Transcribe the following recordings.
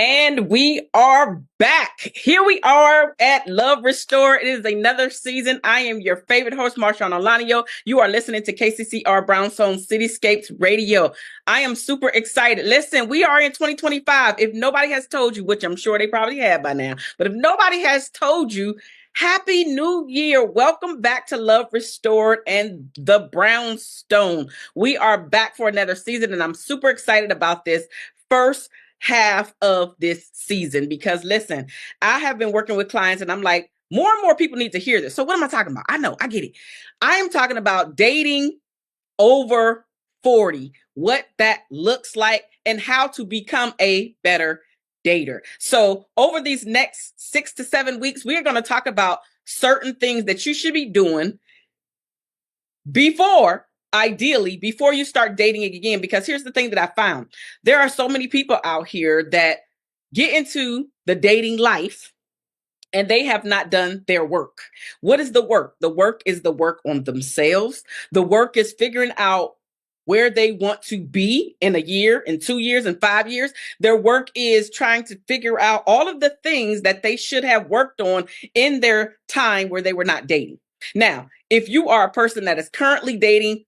And we are back. Here we are at Love Restored. It is another season. I am your favorite host, Marshaun Olaniyan. You are listening to KCCR Brownstone Cityscapes Radio. I am super excited. Listen, we are in 2025. If nobody has told you, which I'm sure they probably have by now, but if nobody has told you, Happy New Year. Welcome back to Love Restored and the Brownstone. We are back for another season, and I'm super excited about this first half of this season because listen, I have been working with clients and I'm like, more and more people need to hear this. So what am I talking about? I know, I get it. I am talking about dating over 40, what that looks like and how to become a better dater. So over these next 6 to 7 weeks, we're going to talk about certain things that you should be doing ideally before you start dating again, because here's the thing that I found. There are so many people out here that get into the dating life and they have not done their work. What is the work? The work is the work on themselves. The work is figuring out where they want to be in a year, in 2 years, in 5 years. Their work is trying to figure out all of the things that they should have worked on in their time where they were not dating. Now, if you are a person that is currently dating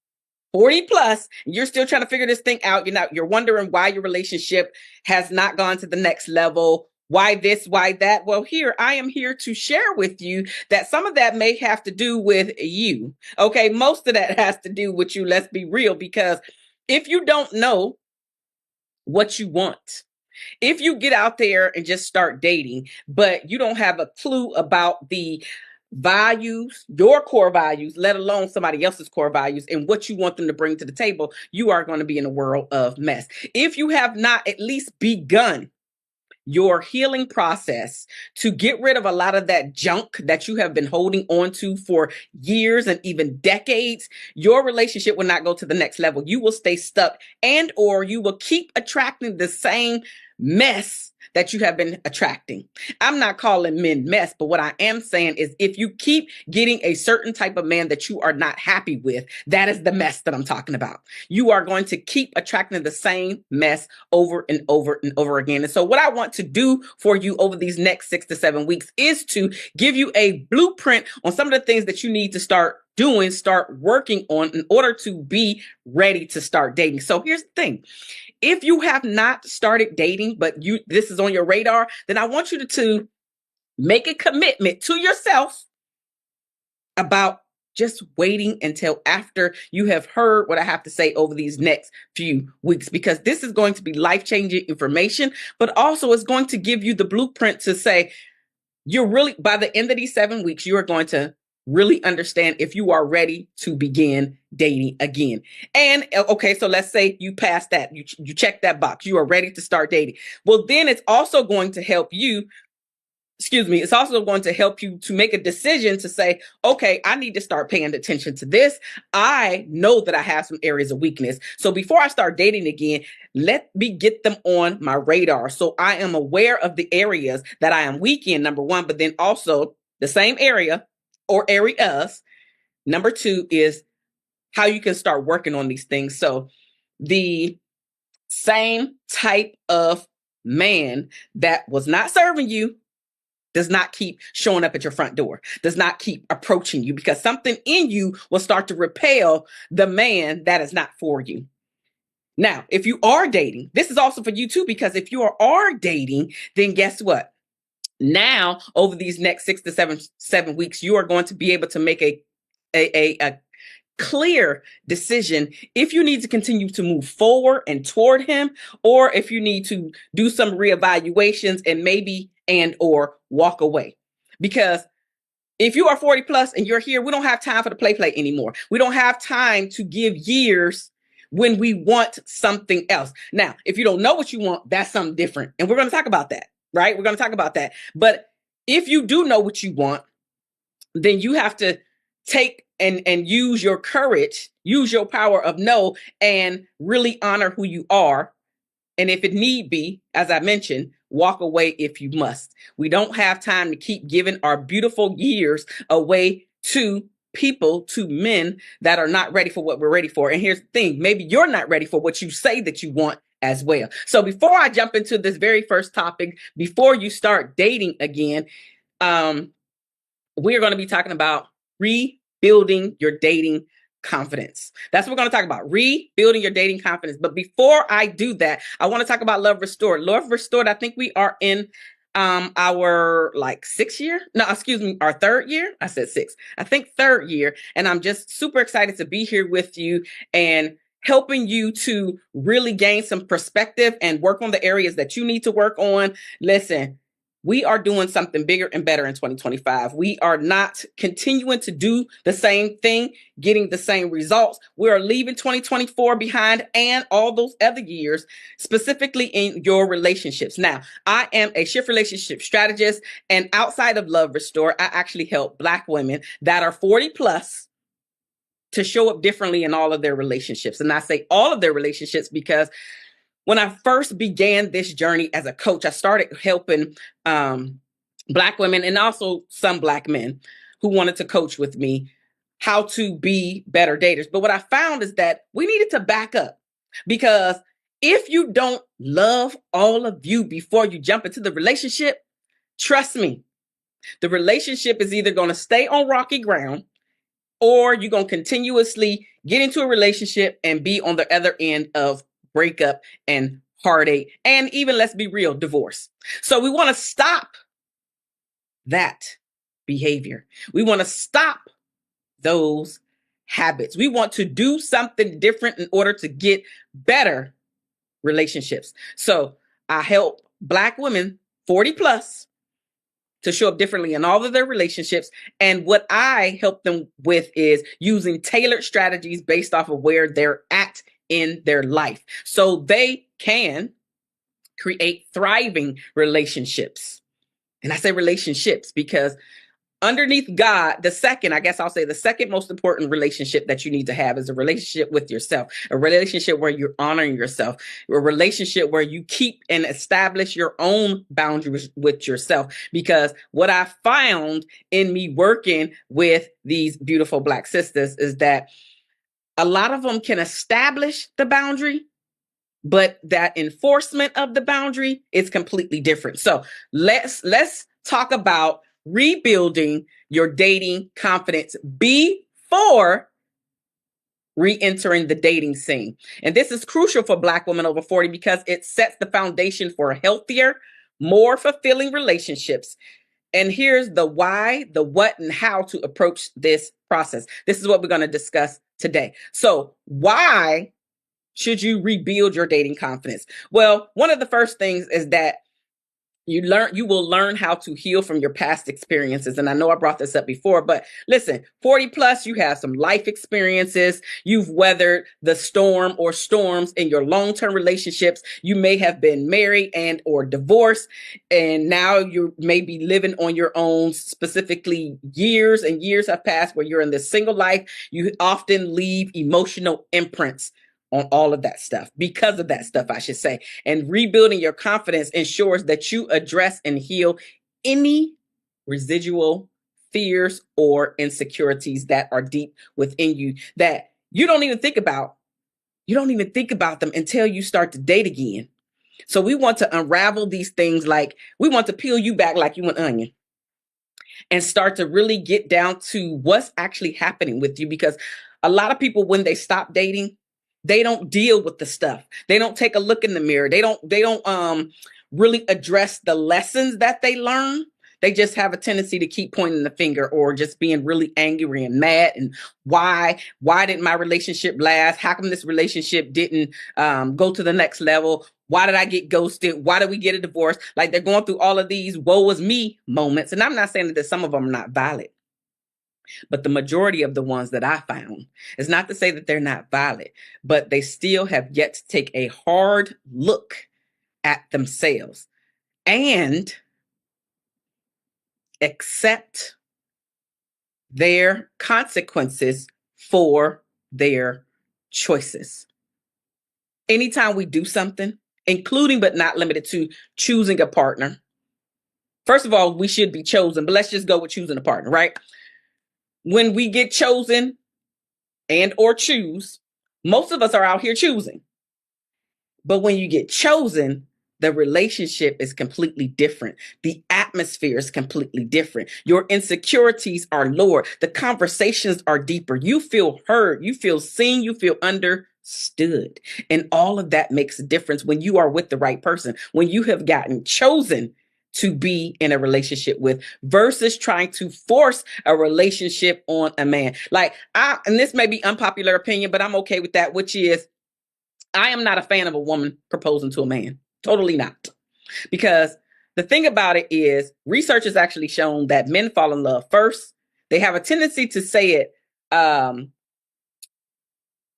40 plus, you're still trying to figure this thing out. You're wondering why your relationship has not gone to the next level. Why this, why that? Well, I am here to share with you that some of that may have to do with you. Okay. Most of that has to do with you. Let's be real, because if you don't know what you want, if you get out there and just start dating, but you don't have a clue about the values, your core values, let alone somebody else's core values and what you want them to bring to the table, you are going to be in a world of mess. If you have not at least begun your healing process to get rid of a lot of that junk that you have been holding on to for years and even decades, your relationship will not go to the next level. You will stay stuck, and or you will keep attracting the same mess that you have been attracting. I'm not calling men mess, but what I am saying is if you keep getting a certain type of man that you are not happy with, that is the mess that I'm talking about. You are going to keep attracting the same mess over and over and over again. And so what I want to do for you over these next 6 to 7 weeks is to give you a blueprint on some of the things that you need to start doing, start working on in order to be ready to start dating. So here's the thing. If you have not started dating, but this is on your radar, then I want you to make a commitment to yourself about just waiting until after you have heard what I have to say over these next few weeks, because this is going to be life-changing information, but also it's going to give you the blueprint to say, by the end of these 7 weeks, you are going to really understand if you are ready to begin dating again. And okay, so let's say you pass that, you check that box, you are ready to start dating. Well, then it's also going to help you, it's also going to help you to make a decision to say, okay, I need to start paying attention to this. I know that I have some areas of weakness. So before I start dating again, let me get them on my radar. So I am aware of the areas that I am weak in, number one, but then also the same area or areas. Number two is how you can start working on these things. So the same type of man that was not serving you does not keep showing up at your front door, does not keep approaching you, because something in you will start to repel the man that is not for you. Now, if you are dating, this is also for you too, because if you are dating, then guess what? Now, over these next 6 to 7 weeks, you are going to be able to make a clear decision if you need to continue to move forward and toward him, or if you need to do some reevaluations and or walk away. Because if you are 40 plus and you're here, we don't have time for the play anymore. We don't have time to give years when we want something else. Now, if you don't know what you want, that's something different. And we're going to talk about that, right? We're going to talk about that. But if you do know what you want, then you have to take and use your courage, use your power of no, and really honor who you are. And if it need be, as I mentioned, walk away if you must. We don't have time to keep giving our beautiful years away to people, to men that are not ready for what we're ready for. And here's the thing, maybe you're not ready for what you say that you want as well. So before I jump into this very first topic, before you start dating again, we're going to be talking about rebuilding your dating confidence. That's what we're going to talk about, rebuilding your dating confidence. But before I do that, I want to talk about Love Restored. Love Restored, I think we are in our like 6th year. No, excuse me, our 3rd year. I said 6. I think 3rd year. And I'm just super excited to be here with you and helping you to really gain some perspective and work on the areas that you need to work on. Listen, we are doing something bigger and better in 2025. We are not continuing to do the same thing, getting the same results. We are leaving 2024 behind and all those other years, specifically in your relationships. Now, I am a shift relationship strategist, and outside of Love Restore, I actually help Black women that are 40 plus to show up differently in all of their relationships. And I say all of their relationships because when I first began this journey as a coach, I started helping Black women and also some Black men who wanted to coach with me how to be better daters. But what I found is that we needed to back up, because if you don't love all of you before you jump into the relationship, trust me, the relationship is either going to stay on rocky ground, or you're going to continuously get into a relationship and be on the other end of breakup and heartache, and even, let's be real, divorce. So we want to stop that behavior. We want to stop those habits. We want to do something different in order to get better relationships. So I help Black women 40 plus to show up differently in all of their relationships. And what I help them with is using tailored strategies based off of where they're at in their life, so they can create thriving relationships. And I say relationships because underneath God, the second most important relationship that you need to have is a relationship with yourself, a relationship where you're honoring yourself, a relationship where you keep and establish your own boundaries with yourself. Because what I found in me working with these beautiful Black sisters is that a lot of them can establish the boundary, but that enforcement of the boundary is completely different. So let's talk about rebuilding your dating confidence before re-entering the dating scene. And this is crucial for Black women over 40 because it sets the foundation for healthier, more fulfilling relationships. And here's the why, the what, and how to approach this process. This is what we're going to discuss today. So why should you rebuild your dating confidence? Well, one of the first things is that you will learn how to heal from your past experiences. And I know I brought this up before, but listen, 40 plus, you have some life experiences. You've weathered the storm or storms in your long-term relationships. You may have been married and or divorced, and now you may be living on your own. Specifically, years and years have passed where you're in this single life. You often leave emotional imprints on all of that stuff, because of that stuff, I should say. And rebuilding your confidence ensures that you address and heal any residual fears or insecurities that are deep within you that you don't even think about. You don't even think about them until you start to date again. So we want to unravel these things, like we want to peel you back like you an onion and start to really get down to what's actually happening with you. Because a lot of people, when they stop dating, they don't deal with the stuff. They don't take a look in the mirror. They don't really address the lessons that they learn. They just have a tendency to keep pointing the finger or just being really angry and mad. And why didn't my relationship last? How come this relationship didn't go to the next level? Why did I get ghosted? Why did we get a divorce? Like, they're going through all of these woe was me moments. And I'm not saying that some of them are not valid, but the majority of the ones that I found is not to say that they're not valid, but they still have yet to take a hard look at themselves and accept their consequences for their choices. Anytime we do something, including but not limited to choosing a partner, first of all, we should be chosen, but let's just go with choosing a partner, right? When we get chosen and or choose, most of us are out here choosing. But when you get chosen, the relationship is completely different. The atmosphere is completely different. Your insecurities are lower. The conversations are deeper. You feel heard. You feel seen. You feel understood. And all of that makes a difference when you are with the right person, when you have gotten chosen to be in a relationship with versus trying to force a relationship on a man. And this may be unpopular opinion, but I'm okay with that, which is I am not a fan of a woman proposing to a man. Totally not. Because the thing about it is research has actually shown that men fall in love first. They have a tendency to say it,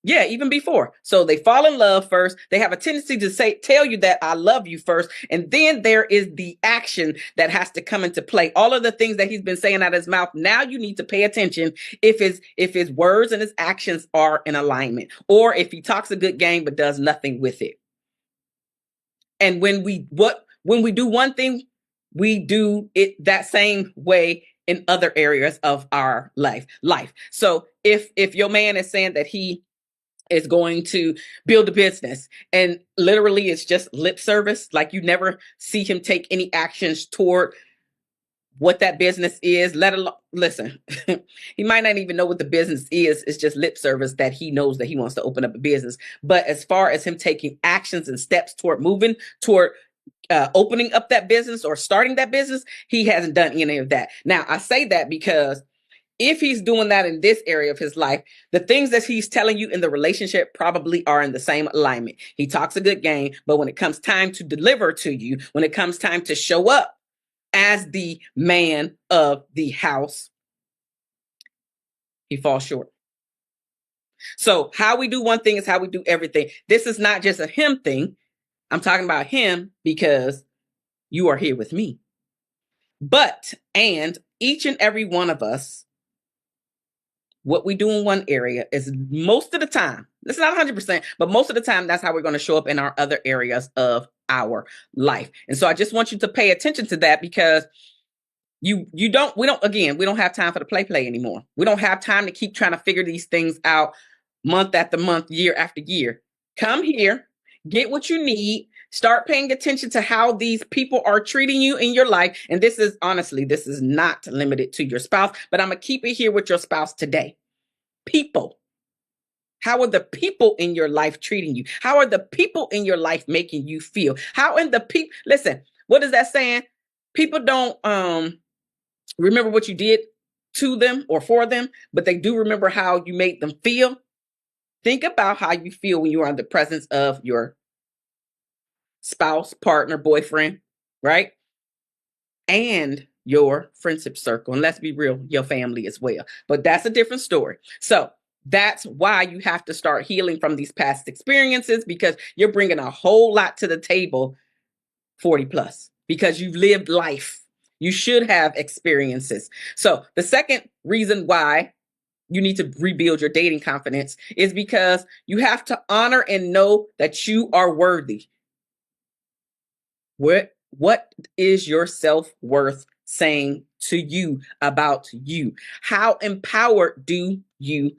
even before. So they fall in love first. They have a tendency to tell you that I love you first. And then there is the action that has to come into play. All of the things that he's been saying out of his mouth. Now you need to pay attention if his words and his actions are in alignment, or if he talks a good game but does nothing with it. And when we do one thing, we do it that same way in other areas of our life. So if your man is saying that he is going to build a business and literally it's just lip service, like you never see him take any actions toward what that business is, let alone, listen, he might not even know what the business is. It's just lip service that he knows that he wants to open up a business. But as far as him taking actions and steps toward moving toward opening up that business or starting that business, he hasn't done any of that. Now, I say that because if he's doing that in this area of his life, the things that he's telling you in the relationship probably are in the same alignment. He talks a good game, but when it comes time to deliver to you, when it comes time to show up as the man of the house, he falls short. So how we do one thing is how we do everything. This is not just a him thing. I'm talking about him because you are here with me. And each and every one of us, what we do in one area is most of the time, it's not 100%, but most of the time, that's how we're going to show up in our other areas of our life. And so I just want you to pay attention to that, because we don't have time for the play anymore. We don't have time to keep trying to figure these things out month after month, year after year. Come here, get what you need, start paying attention to how these people are treating you in your life. And this is not limited to your spouse, but I'm going to keep it here with your spouse today. People. How are the people in your life treating you? How are the people in your life making you feel? Listen, what is that saying? People don't remember what you did to them or for them, but they do remember how you made them feel. Think about how you feel when you are in the presence of your spouse, partner, boyfriend, right? And your friendship circle. And let's be real, your family as well. But that's a different story. So that's why you have to start healing from these past experiences, because you're bringing a whole lot to the table 40 plus, because you've lived life. You should have experiences. So the second reason why you need to rebuild your dating confidence is because you have to honor and know that you are worthy. What is your self-worth saying to you about you? How empowered do you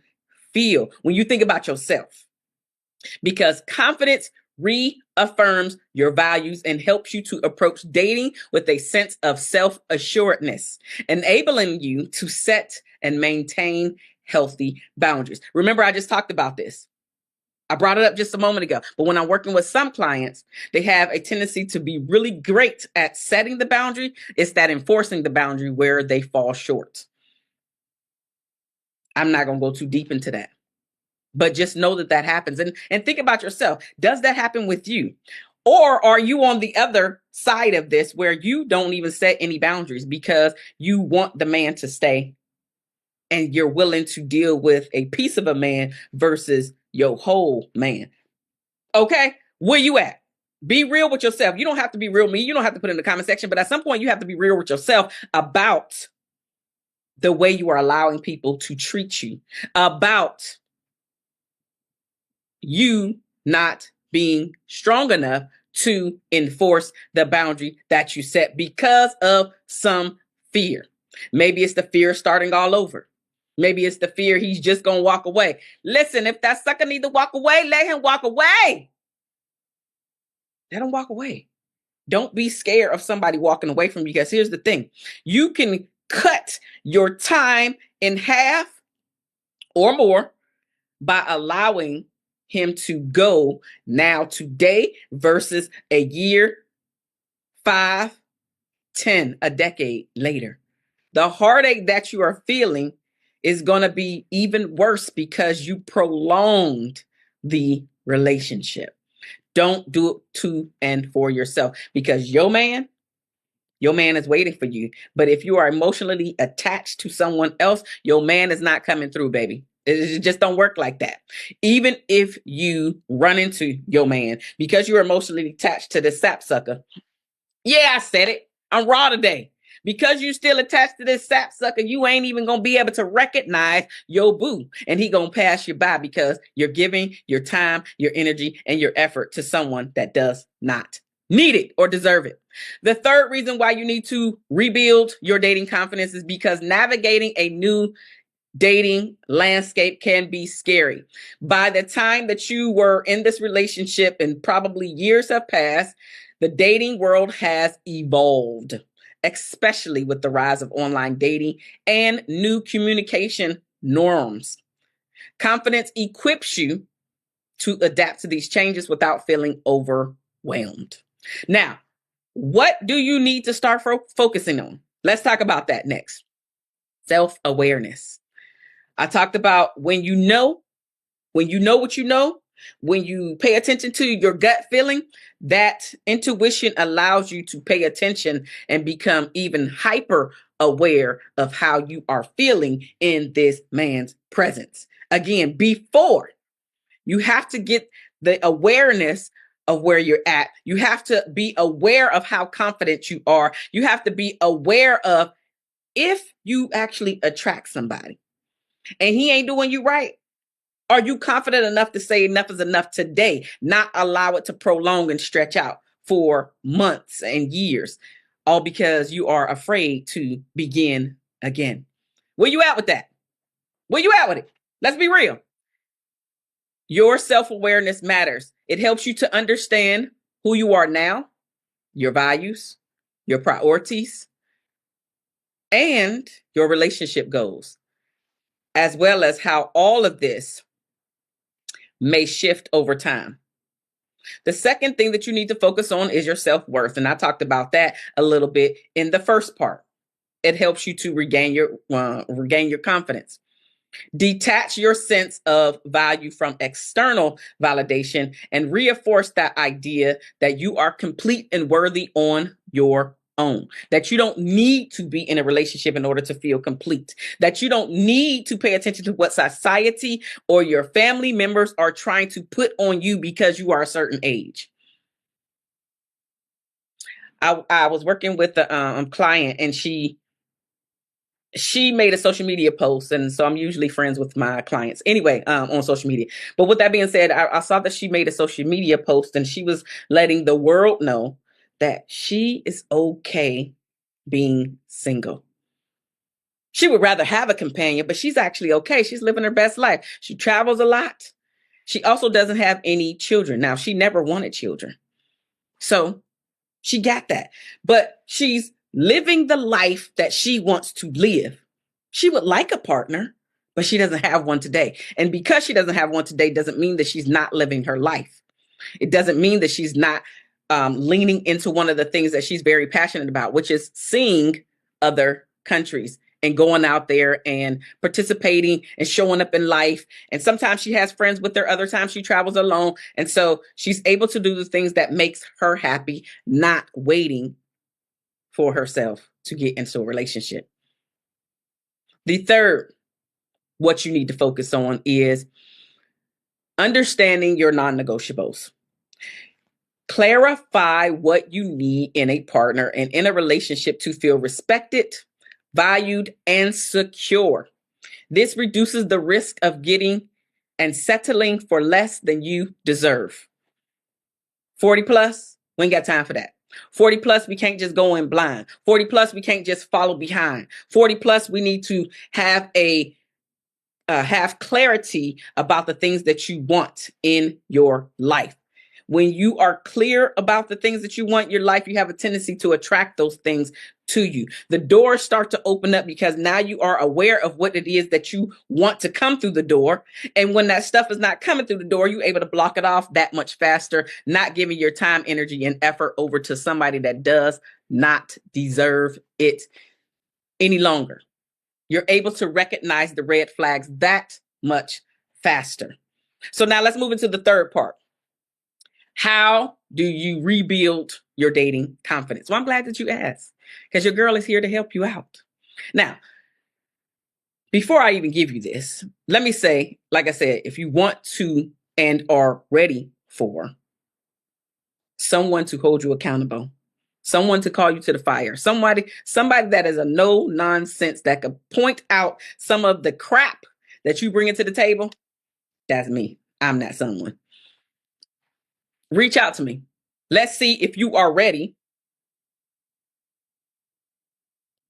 feel when you think about yourself? Because confidence reaffirms your values and helps you to approach dating with a sense of self-assuredness, enabling you to set and maintain healthy boundaries. Remember, I just talked about this. I brought it up just a moment ago, but when I'm working with some clients, they have a tendency to be really great at setting the boundary. It's that enforcing the boundary where they fall short. I'm not going to go too deep into that, but just know that happens. And think about yourself. Does that happen with you? Or are you on the other side of this where you don't even set any boundaries because you want the man to stay and you're willing to deal with a piece of a man versus your whole man? Okay, where you at? Be real with yourself. You don't have to be real with me. You don't have to put it in the comment section, but at some point you have to be real with yourself about the way you are allowing people to treat you, about you not being strong enough to enforce the boundary that you set because of some fear. Maybe it's the fear of starting all over. Maybe it's the fear he's just going to walk away. Listen, if that sucker need to walk away, let him walk away. let them walk away. Don't be scared of somebody walking away from you, because here's the thing. You can cut your time in half or more by allowing him to go now today versus a year, 5, 10, a decade later. The heartache that you are feeling is going to be even worse because you prolonged the relationship. Don't do it to and for yourself, because your man is waiting for you. But if you are emotionally attached to someone else, your man is not coming through, baby. It just don't work like that. Even if you run into your man because you're emotionally attached to this sapsucker. Yeah, I said it. I'm raw today. Because you still attached to this sapsucker, you ain't even going to be able to recognize your boo. And he going to pass you by because you're giving your time, your energy, and your effort to someone that does not need it or deserve it. The third reason why you need to rebuild your dating confidence is because navigating a new dating landscape can be scary. By the time that you were in this relationship and probably years have passed, the dating world has evolved, especially with the rise of online dating and new communication norms. Confidence equips you to adapt to these changes without feeling overwhelmed. Now, what do you need to start focusing on? Let's talk about that next. Self-awareness. I talked about when you know what you know, when you pay attention to your gut feeling, that intuition allows you to pay attention and become even hyper aware of how you are feeling in this man's presence. Again, before you have to get the awareness of where you're at. You have to be aware of how confident you are. You have to be aware of if you actually attract somebody and he ain't doing you right. Are you confident enough to say enough is enough today, not allow it to prolong and stretch out for months and years, all because you are afraid to begin again? Where you at with that? Where you at with it? Let's be real. Your self-awareness matters. It helps you to understand who you are now, your values, your priorities, and your relationship goals, as well as how all of this may shift over time. The second thing that you need to focus on is your self-worth. And I talked about that a little bit in the first part. It helps you to regain your confidence. Detach your sense of value from external validation and reinforce that idea that you are complete and worthy on your own, that you don't need to be in a relationship in order to feel complete, that you don't need to pay attention to what society or your family members are trying to put on you because you are a certain age. I was working with a client, and she made a social media post, and so I'm usually friends with my clients anyway, on social media. But with that being said, I saw that she made a social media post, and she was letting the world know that she is okay being single. She would rather have a companion, but she's actually okay. She's living her best life. She travels a lot. She also doesn't have any children. Now, she never wanted children, so she got that, but she's living the life that she wants to live. She would like a partner, but she doesn't have one today. And because she doesn't have one today doesn't mean that she's not living her life. It doesn't mean that she's not leaning into one of the things that she's very passionate about, which is seeing other countries and going out there and participating and showing up in life. And sometimes she has friends with her, other times she travels alone. And so she's able to do the things that makes her happy, not waiting for herself to get into a relationship. The third, what you need to focus on is understanding your non-negotiables. Clarify what you need in a partner and in a relationship to feel respected, valued, and secure. This reduces the risk of getting and settling for less than you deserve. 40 plus, we ain't got time for that. 40 plus, we can't just go in blind. 40 plus, we can't just follow behind. 40 plus, we need to have have clarity about the things that you want in your life. When you are clear about the things that you want in your life, you have a tendency to attract those things to you. The doors start to open up because now you are aware of what it is that you want to come through the door. And when that stuff is not coming through the door, you're able to block it off that much faster, not giving your time, energy, and effort over to somebody that does not deserve it any longer. You're able to recognize the red flags that much faster. So now let's move into the third part. How do you rebuild your dating confidence? Well, I'm glad that you asked, because your girl is here to help you out. Now, before I even give you this, let me say, like I said, if you want to and are ready for someone to hold you accountable, someone to call you to the fire, somebody that is a no nonsense, that could point out some of the crap that you bring into the table, that's me. I'm that someone. Reach out to me. Let's see if you are ready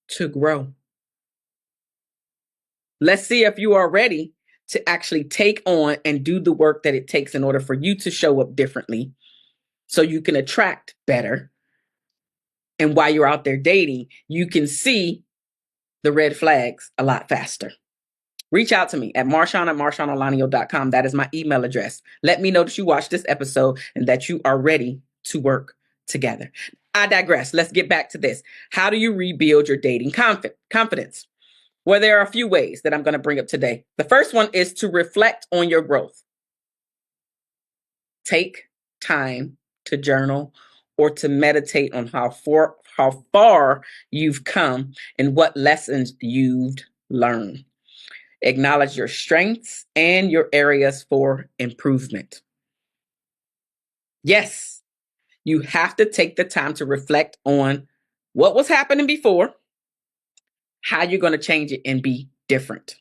to grow. Let's see if you are ready to actually take on and do the work that it takes in order for you to show up differently so you can attract better. And while you're out there dating, you can see the red flags a lot faster. Reach out to me at Marshaun@MarshaunOlaniyan.com. That is my email address. Let me know that you watched this episode and that you are ready to work together. I digress. Let's get back to this. How do you rebuild your dating confidence? Well, there are a few ways that I'm going to bring up today. The first one is to reflect on your growth. Take time to journal or to meditate on how far you've come and what lessons you've learned. Acknowledge your strengths and your areas for improvement. Yes, you have to take the time to reflect on what was happening before, how you're going to change it and be different.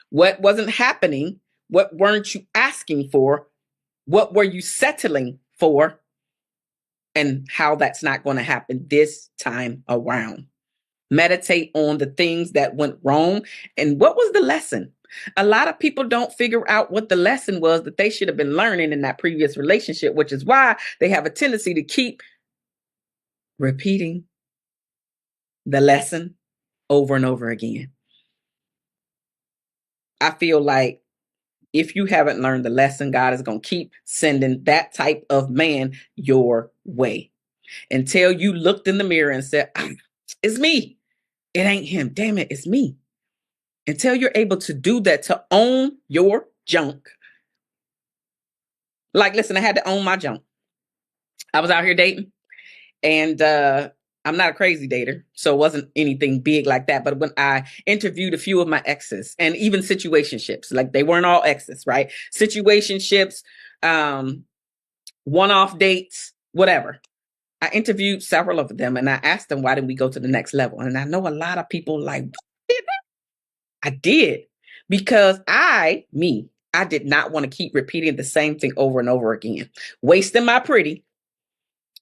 What wasn't happening? What weren't you asking for? What were you settling for? And how that's not going to happen this time around. Meditate on the things that went wrong and what was the lesson. A lot of people don't figure out what the lesson was that they should have been learning in that previous relationship, which is why they have a tendency to keep repeating the lesson over and over again. I feel like if you haven't learned the lesson, God is going to keep sending that type of man your way until you looked in the mirror and said, it's me. It ain't him. Damn it, it's me. Until you're able to do that, to own your junk. Like, listen, I had to own my junk. I was out here dating, and I'm not a crazy dater, so it wasn't anything big like that. But when I interviewed a few of my exes and even situationships, like they weren't all exes, right? Situationships, one-off dates, whatever. I interviewed several of them and I asked them, why didn't we go to the next level? And I know a lot of people like, I did because I did not want to keep repeating the same thing over and over again, wasting my pretty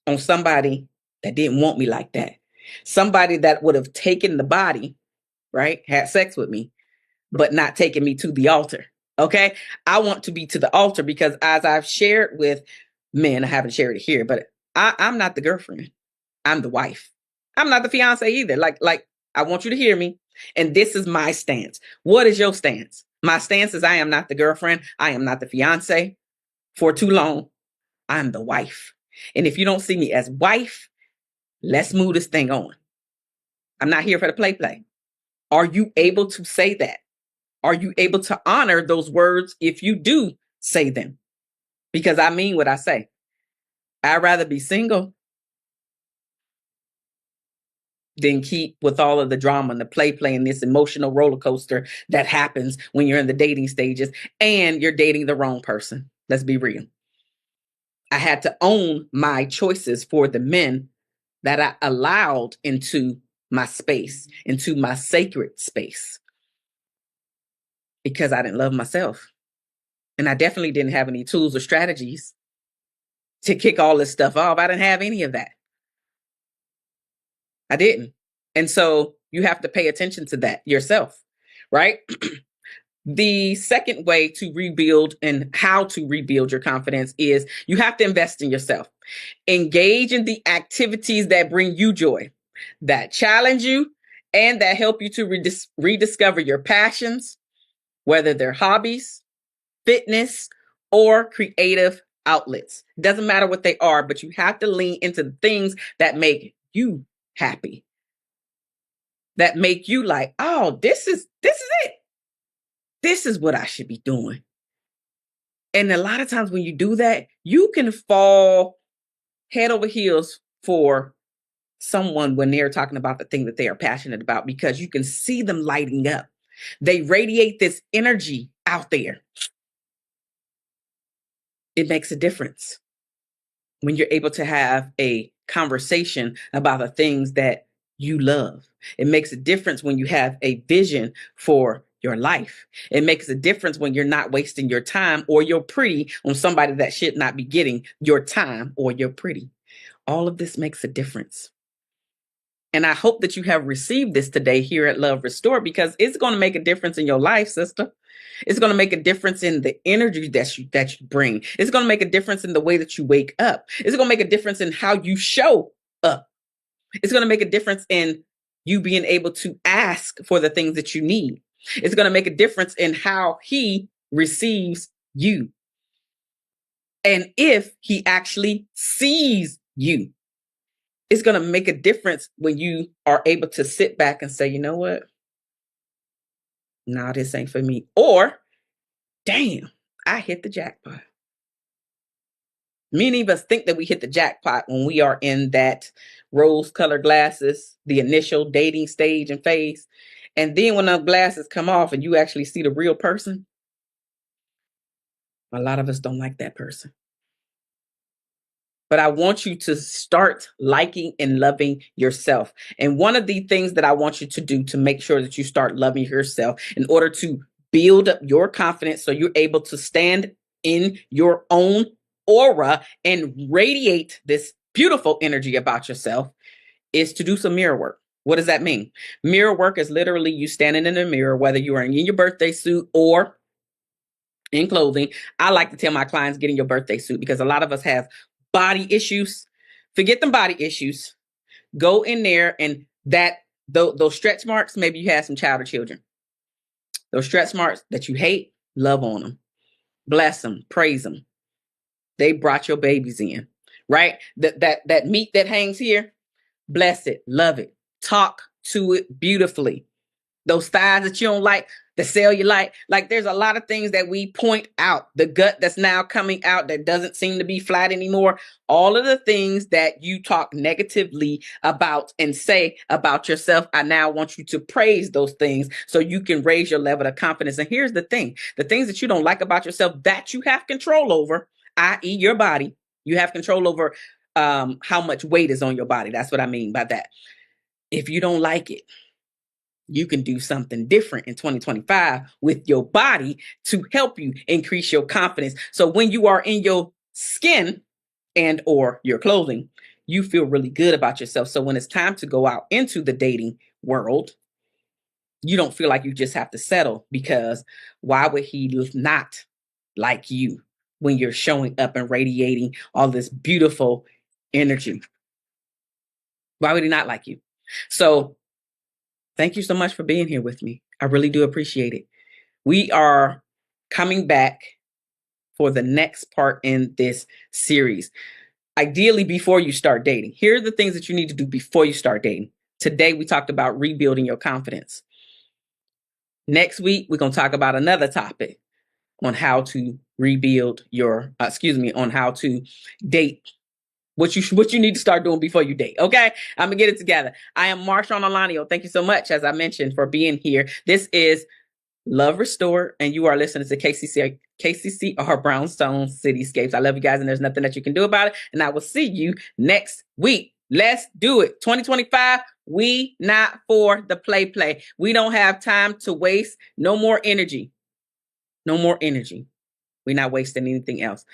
on somebody that didn't want me like that. Somebody that would have taken the body, right? Had sex with me, but not taken me to the altar. Okay. I want to be to the altar because as I've shared with men, I haven't shared it here, but I'm not the girlfriend. I'm the wife. I'm not the fiance either. Like I want you to hear me. And this is my stance. What is your stance? My stance is I am not the girlfriend. I am not the fiance. For too long, I'm the wife. And if you don't see me as wife, let's move this thing on. I'm not here for the play. Are you able to say that? Are you able to honor those words if you do say them? Because I mean what I say. I'd rather be single than keep with all of the drama and the play and this emotional roller coaster that happens when you're in the dating stages and you're dating the wrong person. Let's be real. I had to own my choices for the men that I allowed into my space, into my sacred space, because I didn't love myself. And I definitely didn't have any tools or strategies to kick all this stuff off. I didn't have any of that. I didn't. And so you have to pay attention to that yourself, right? The second way to rebuild and how to rebuild your confidence is you have to invest in yourself. Engage in the activities that bring you joy, that challenge you, and that help you to rediscover your passions, whether they're hobbies, fitness, or creative outlets. It doesn't matter what they are, but you have to lean into the things that make you happy, that make you like, oh, this is it. This is what I should be doing. And a lot of times when you do that, you can fall head over heels for someone when they're talking about the thing that they are passionate about, because you can see them lighting up. They radiate this energy out there. It makes a difference when you're able to have a conversation about the things that you love. It makes a difference when you have a vision for your life. It makes a difference when you're not wasting your time or your pretty on somebody that should not be getting your time or your pretty. All of this makes a difference. And I hope that you have received this today here at Love Restore, because it's going to make a difference in your life, sister. It's going to make a difference in the energy that you bring. It's going to make a difference in the way that you wake up. It's going to make a difference in how you show up. It's going to make a difference in you being able to ask for the things that you need. It's going to make a difference in how he receives you. And if he actually sees you, it's going to make a difference when you are able to sit back and say, you know what? Nah, this ain't for me. Or, damn, I hit the jackpot. Many of us think that we hit the jackpot when we are in that rose-colored glasses, the initial dating stage and phase. And then when those glasses come off and you actually see the real person, a lot of us don't like that person. But I want you to start liking and loving yourself. And one of the things that I want you to do to make sure that you start loving yourself in order to build up your confidence so you're able to stand in your own aura and radiate this beautiful energy about yourself is to do some mirror work. What does that mean? Mirror work is literally you standing in a mirror, whether you are in your birthday suit or in clothing. I like to tell my clients, get in your birthday suit, because a lot of us have body issues. Forget them body issues. Go in there and those stretch marks, maybe you had some child or children. Those stretch marks that you hate, love on them. Bless them, praise them. They brought your babies in, right? That meat that hangs here, bless it, love it. Talk to it beautifully. Those thighs that you don't like, the cellulite, like there's a lot of things that we point out. The gut that's now coming out that doesn't seem to be flat anymore. All of the things that you talk negatively about and say about yourself, I now want you to praise those things so you can raise your level of confidence. And here's the thing, the things that you don't like about yourself that you have control over, i.e. your body, you have control over how much weight is on your body. That's what I mean by that. If you don't like it, you can do something different in 2025 with your body to help you increase your confidence. So when you are in your skin and or your clothing, you feel really good about yourself. So when it's time to go out into the dating world, you don't feel like you just have to settle, because why would he not like you when you're showing up and radiating all this beautiful energy? Why would he not like you? So thank you so much for being here with me. I really do appreciate it. We are coming back for the next part in this series. Ideally, before you start dating. Here are the things that you need to do before you start dating. Today, we talked about rebuilding your confidence. Next week, we're going to talk about another topic on how to rebuild your, on how to date. What you need to start doing before you date. Okay, I'm gonna get it together. I am Marshaun Olaniyan. Thank you so much, as I mentioned, for being here. This is Love Restore, and you are listening to KCCR Brownstone Cityscapes. I love you guys, and there's nothing that you can do about it. And I will see you next week. Let's do it. 2025. We not for the play. We don't have time to waste. No more energy. No more energy. We're not wasting anything else.